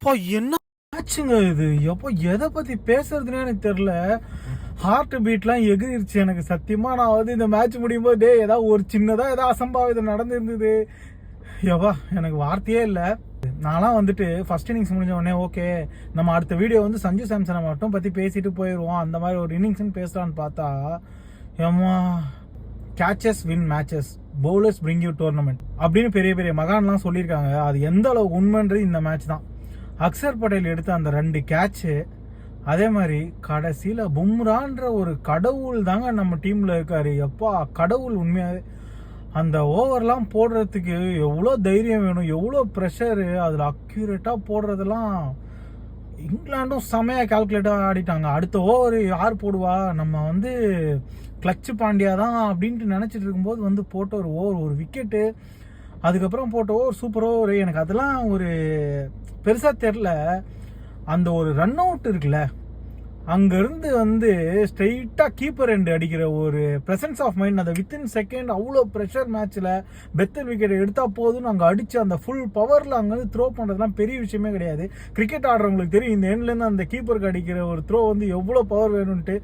அப்பா என்ன ஆச்சுங்க இது? எப்போ எதை பத்தி பேசுறதுன்னு எனக்கு தெரியல. ஹார்ட் பீட்லாம் எகிரிருச்சு எனக்கு சத்தியமா. நான் வந்து இந்த மேட்ச் முடியும் போது ஏதாவது ஒரு சின்னதா ஏதாவது அசம்பாவிதம் நடந்திருந்தது. எவ்வா எனக்கு வார்த்தையே இல்லை. நான்லாம் வந்துட்டு ஃபர்ஸ்ட் இன்னிங்ஸ் முடிஞ்ச உடனே ஓகே நம்ம அடுத்த வீடியோ வந்து சஞ்சு சாம்சனை மட்டும் பற்றி பேசிட்டு போயிடுவோம், அந்த மாதிரி ஒரு இன்னிங்ஸ்ன்னு பேசலான்னு பார்த்தா ஏமா catches win matches, bowlers bring you tournament அப்படின்னு பெரிய பெரிய மகான்லாம் சொல்லியிருக்காங்க. அது எந்த அளவுக்கு உண்மைன்றது இந்த மேட்ச் தான். அக்சர் பட்டேல் எடுத்த அந்த 2 கேட்சு, அதே மாதிரி கடைசியில் பும்ரான்ற ஒரு கடவுள் தாங்க நம்ம டீமில் இருக்காரு. எப்பா கடவுள் உண்மையாகவே. அந்த ஓவர்லாம் போடுறதுக்கு எவ்வளோ தைரியம் வேணும், எவ்வளோ ப்ரெஷரு, அதில் அக்யூரேட்டாக போடுறதெல்லாம். இங்கிலாண்டும் செமையாக கால்குலேட்டாக ஆடிட்டாங்க. அடுத்த ஓவர் யார் போடுவா, நம்ம வந்து கிளச்சு பாண்டியா தான் அப்படின்ட்டு நினச்சிட்டு இருக்கும்போது வந்து போட்ட ஒரு ஓவர், ஒரு விக்கெட்டு, அதுக்கப்புறம் போட்ட ஓவர் சூப்பர் ஓவர். எனக்கு அதெல்லாம் ஒரு பெருசாக தெரில. அந்த ஒரு ரன் அவுட் இருக்குல்ல, அங்கேருந்து வந்து ஸ்ட்ரெயிட்டாக கீப்பர் எண்டு அடிக்கிற ஒரு ப்ரெசன்ஸ் ஆஃப் மைண்ட், அந்த வித்தின் செகண்ட் அவ்வளோ ப்ரெஷர் மேட்ச்சில் பெத்தல் விக்கெட் எடுத்தால் போதுன்னு அங்கே அடித்து அந்த ஃபுல் பவரில் அங்கேருந்து த்ரோ பண்ணுறதுலாம் பெரிய விஷயமே கிடையாது. கிரிக்கெட் ஆடுறவங்களுக்கு தெரியும் இந்த எண்ட்லேருந்து அந்த கீப்பருக்கு அடிக்கிற ஒரு த்ரோ வந்து எவ்வளோ பவர் வேணும்ன்ட்டு.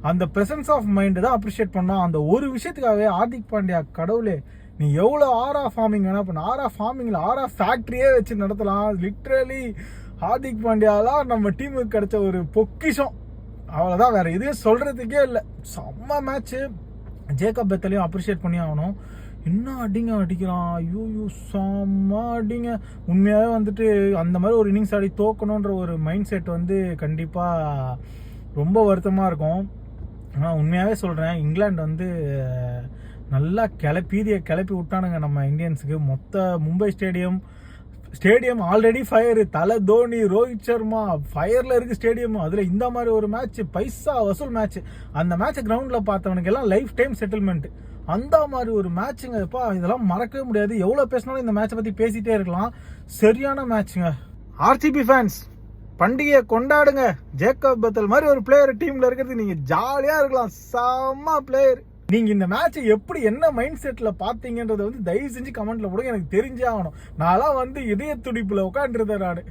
அந்த ப்ரெசன்ஸ் ஆஃப் மைண்டு தான் அப்ரிஷியேட் பண்ணோம். அந்த ஒரு விஷயத்துக்காகவே ஹார்திக் பாண்டியா கடவுளே, நீ எவ்வளோ ஆர் ஆஃப் ஃபார்மிங் வேணா பண்ண, ஆர் ஆஃப் ஃபார்மிங்கில் ஆர் ஆஃப் ஃபேக்ட்ரியே வச்சு நடத்தலாம். லிட்ரலி ஹார்திக் பாண்டியாலாம் நம்ம டீமுக்கு கிடைச்ச ஒரு பொக்கிஷம், அவ்வளோதான், வேறு எதுவும் சொல்கிறதுக்கே இல்லை. செம்ம மேட்ச்சு. ஜேக்கப் பெத்தலையும் அப்ரிஷியேட் பண்ணி ஆகணும். இன்னும் அடிக்கிறான், ஐயோ செம்ம அடிங்க. உண்மையாகவே வந்துட்டு அந்த மாதிரி ஒரு இன்னிங்ஸ் ஆடி தோக்கணுன்ற ஒரு மைண்ட் செட் வந்து கண்டிப்பாக ரொம்ப வருத்தமாக இருக்கும். ஆனால் உண்மையாகவே சொல்கிறேன், இங்கிலாந்து வந்து நல்லா கிளப்பி விட்டானுங்க நம்ம இந்தியன்ஸுக்கு. மொத்த மும்பை ஸ்டேடியம் ஆல்ரெடி ஃபயரு. தலை தோனி, ரோஹித் சர்மா ஃபயரில் இருக்குது ஸ்டேடியம். அதில் இந்த மாதிரி ஒரு மேட்ச், பைசா வசூல் மேட்ச். அந்த மேட்ச் கிரவுண்டில் பார்த்தவனுக்கு எல்லாம் லைஃப் டைம் செட்டில்மெண்ட். அந்த மாதிரி ஒரு மேட்சுங்க. எப்பா இதெல்லாம் மறக்கவே முடியாது. எவ்வளோ பேசினாலும் இந்த மேட்சை பற்றி பேசிகிட்டே இருக்கலாம். சரியான மேட்சுங்க. ஆர்சிபி ஃபேன்ஸ் பண்டிகையை கொண்டாடுங்க. ஜேக்கப் பெத்தல் மாதிரி ஒரு பிளேயர் டீமில் இருக்கிறது நீங்கள் ஜாலியாக இருக்கலாம். செம்ம பிளேயர். நீங்கள் இந்த மேட்சை எப்படி என்ன மைண்ட் செட்டில் பார்த்தீங்கன்றதை வந்து தயவு செஞ்சு கமெண்ட்டில் போடுங்க, எனக்கு தெரிஞ்சே ஆகணும். நான்லாம் வந்து இதய துடிப்பில் உட்காந்துருந்தேன் நான்.